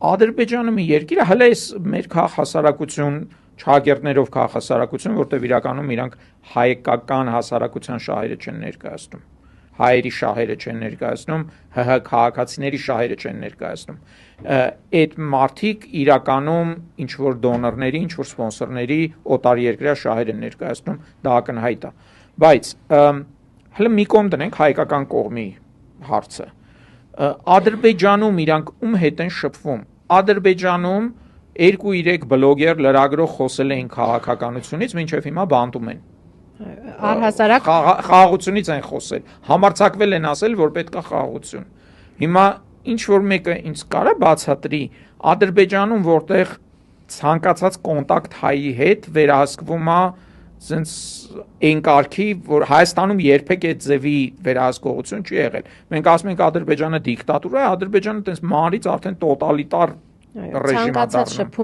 Ադրբեջանը մի երկիր է, հələ էս մեր քաղաքասարակություն, չհագերտներով քաղաքասարակություն, որտեղ իրականում իրանք հայկական հասարակության շահերը չեն ներկայացնում, հայերի շահերը չեն ներկայացնում, ՀՀ քաղաքացիների շահերը չեն ներկայացնում։ Այդ մարդիկ իրականում ինչ որ դոնորների, ինչ որ սպոնսորների օտարերկրյա շահեր են ներկայացնում, դա ակնհայտ է։ Բայց հələ մի կողմ դնենք հայկական կողմի հարցը։ Ադրբեջանում իրանք ում հետ են շփվում։ Ադրբեջանում 2-3 բլոգեր լրագրող խոսել էին քաղաքականությունից, մինչև հիմա բանտում են։ Առհասարակ խաղաղությունից են խոսել, համարձակվել են ասել, որ պետք է խաղաղություն։ Հիմա ինչ որ մեկը ինձ կարա բացատրի, Ադրբեջանում որտեղ ցանկացած կոնտակտ հայի հետ վերահսկվում է sense այն կարգի, որ Հայաստանում երբեք այդ ձևի վերահսկողություն չի եղել։ Մենք ասում ենք Ադրբեջանը դիկտատուրա է, Ադրբեջանը տես մանրից արդեն տոտալիտար ռեժիմ է ցանկացած դառնում։